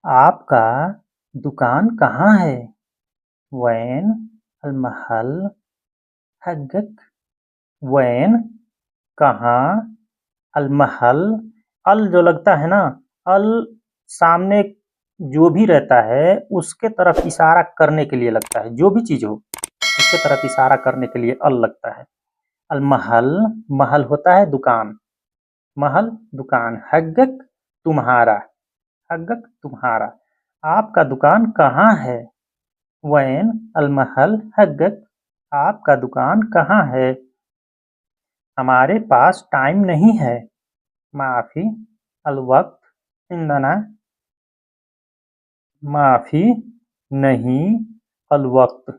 आपका दुकान कहाँ है? वैन अलमहल हक़क वैन कहाँ अलमहल अल जो लगता है ना, अल सामने जो भी रहता है उसके तरफ इशारा करने के लिए लगता है। जो भी चीज हो उसके तरफ इशारा करने के लिए अल लगता है। अलमहल महल होता है दुकान, महल दुकान। हक़क तुम्हारा, हक़क तुम्हारा। आपका दुकान कहाँ है? वैन अलमहल हक़क आपका दुकान कहाँ है? हमारे पास टाइम नहीं है। माफ़ी अलवक्त इंदना माफ़ी नहीं अलवक्त।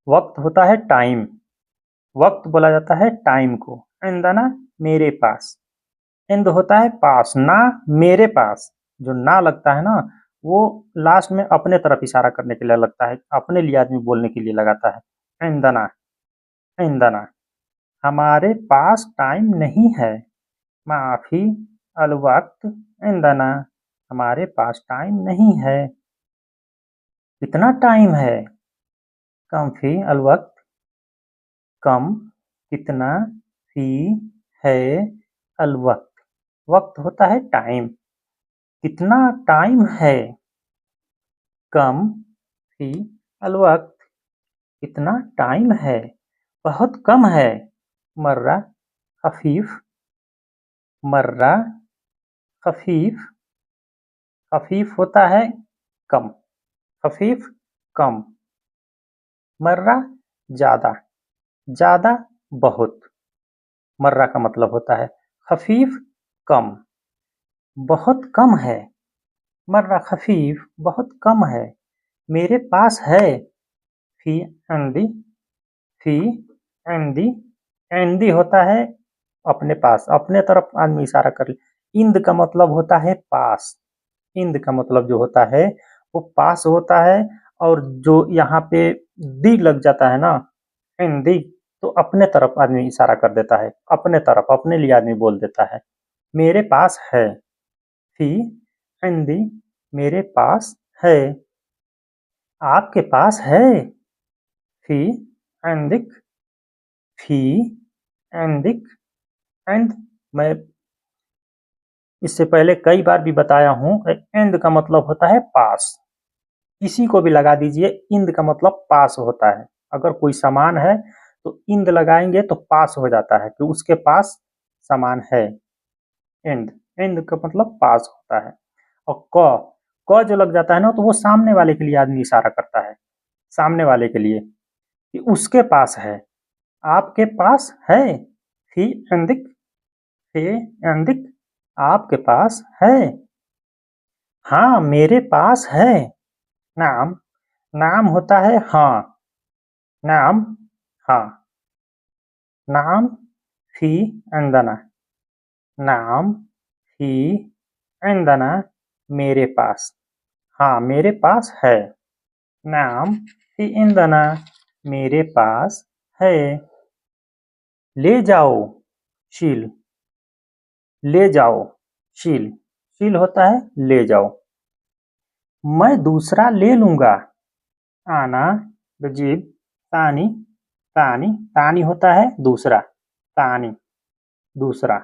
वक्त होता है टाइम, वक्त बोला जाता है टाइम को। इंदना मेरे पास, इंद होता है पास, ना मेरे पास। जो ना लगता है ना वो लास्ट में अपने तरफ इशारा करने के लिए लगता है, अपने लिए आदमी बोलने के लिए लगाता है। इंदना इंदना हमारे पास टाइम नहीं है। माफ़ी अलवक्त इंदना हमारे पास टाइम नहीं है। कितना टाइम है? कम फी अलवक्त कम कितना फी है अलवक्त। वक्त होता है टाइम, कितना टाइम है? कम फी अलवक्त कितना टाइम है? बहुत कम है। मर्रा खफीफ मर्रा खफीफ खफीफ होता है कम, खफीफ कम। मर्रा ज्यादा, ज्यादा बहुत। मर्रा का मतलब होता है खफीफ कम, बहुत कम है। मर्रा खफीफ बहुत कम है। मेरे पास है। फी अंदी फी अंदी अंदी होता है अपने पास, अपने तरफ आदमी इशारा कर ले। इंद का मतलब होता है पास, इंद का मतलब जो होता है वो पास होता है। और जो यहाँ पे दी लग जाता है ना, इंदी, तो अपने तरफ आदमी इशारा कर देता है, अपने तरफ, अपने लिए आदमी बोल देता है। मेरे पास है। फी इंदी मेरे पास है। आपके पास है। फी इंदिक फी इंदिक एंड मैं इससे पहले कई बार भी बताया हूँ, एंड का मतलब होता है पास। किसी को भी लगा दीजिए, इंद का मतलब पास होता है। अगर कोई सामान है तो इंद लगाएंगे तो पास हो जाता है कि उसके पास सामान है। इंद इंद का मतलब पास होता है। और क जो लग जाता है ना तो वो सामने वाले के लिए आदमी इशारा करता है, सामने वाले के लिए कि उसके पास है। आपके पास है। ही इंदिक हे इंदिक आपके पास है। हाँ मेरे पास है। नाम नाम होता है हाँ, नाम हाँ। नाम फी अंदना नाम फी अंदना मेरे पास, हाँ मेरे पास है। नाम फी इंदना मेरे पास है। ले जाओ शील, ले जाओ शील, शील होता है ले जाओ। मैं दूसरा ले लूंगा। आना बजीब तानी तानी तानी होता है दूसरा, तानी दूसरा।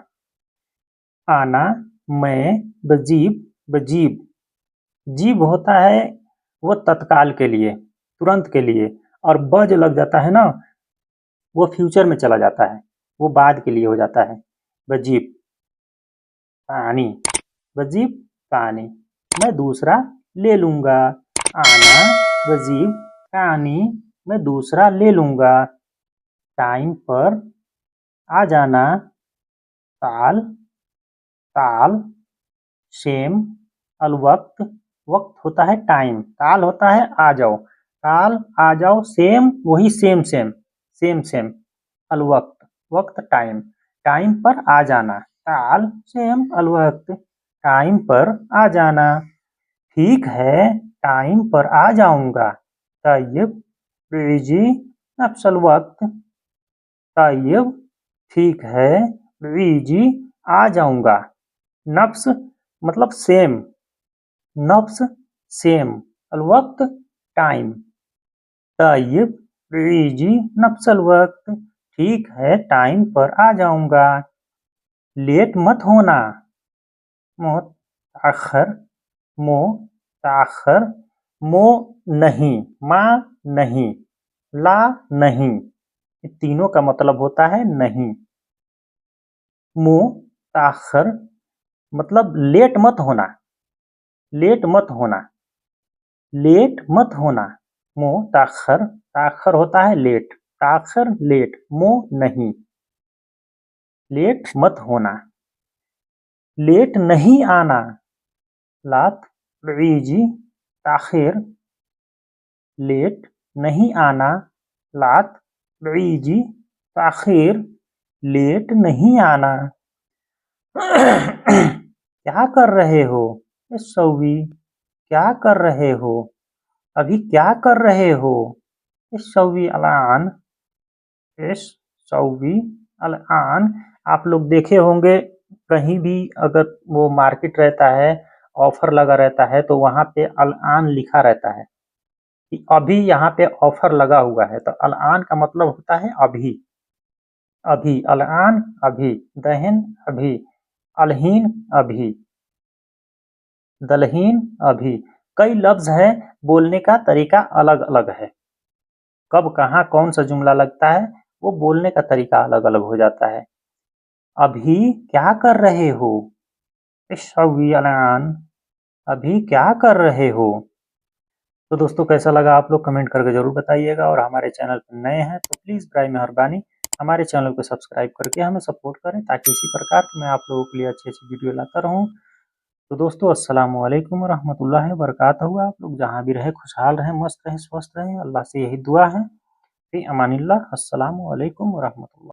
आना मैं बजीब बजीब, जीब होता है वो तत्काल के लिए, तुरंत के लिए। और ब जो लग जाता है ना वो फ्यूचर में चला जाता है, वो बाद के लिए हो जाता है। बजीब पानी, बजीब पानी। मैं दूसरा ले लूंगा। आना वजीब पानी मैं दूसरा ले लूंगा। टाइम पर आ जाना। ताल ताल सेम अलवक्त वक्त होता है टाइम, ताल होता है आ जाओ, ताल आ जाओ। सेम वही सेम सेम सेम सेम। अलवक्त वक्त टाइम, टाइम पर आ जाना। ताल सेम अलवक्त टाइम पर आ जाना। ठीक है टाइम पर आ जाऊंगा। तय्यब बीजी नफ्स अलवक्त तय्यब ठीक है बीजी आ जाऊंगा। नफ्स मतलब सेम, नफ्स सेम, अलवक्त टाइम। तय्यब जी नफ्सल वक्त, ठीक है टाइम पर आ जाऊंगा। लेट मत होना, मोताखर, मोताखर, मो नहीं, माँ नहीं, ला नहीं, ये तीनों का मतलब होता है नहीं। मोताखर मतलब लेट मत होना, लेट मत होना, लेट मत होना। मोताखर, ताखर होता है लेट, ताखर लेट, मो नहीं, लेट मत होना। लेट नहीं आना, लात जी ताखिर, लेट नहीं आना, लात जी ताखिर, लेट नहीं आना। क्या कर रहे हो, सौवी, क्या कर रहे हो, अभी क्या कर रहे हो। सौवी अलान, इस सौवी अलान, आप लोग देखे होंगे कहीं भी अगर वो मार्केट रहता है, ऑफर लगा रहता है तो वहां पे अलान लिखा रहता है कि अभी यहाँ पे ऑफर लगा हुआ है, तो अलान का मतलब होता है अभी। अभी अलान अभी, दहन अभी, अलहीन अभी, दलहीन अभी। कई लफ्ज है, बोलने का तरीका अलग अलग है, कब कहाँ कौन सा जुमला लगता है वो बोलने का तरीका अलग अलग हो जाता है। अभी क्या कर रहे हो, इश्शवियलान, अभी क्या कर रहे हो। तो दोस्तों कैसा लगा आप लोग कमेंट करके जरूर बताइएगा, और हमारे चैनल पर नए हैं तो प्लीज़ बराए मेहरबानी हमारे चैनल को सब्सक्राइब करके हमें सपोर्ट करें, ताकि इसी प्रकार की मैं आप लोगों के लिए अच्छी अच्छी वीडियो लाता रहूं। तो दोस्तों अस्सलाम वालेकुम रहमतुल्लाहि व बरकातहू। आप लोग जहाँ भी रहे खुशहाल रहें, मस्त रहें, स्वस्थ रहें, अल्लाह से यही दुआ है। फी अमानिल्लाह, अस्सलाम वालेकुम व रहमतुल्लाह।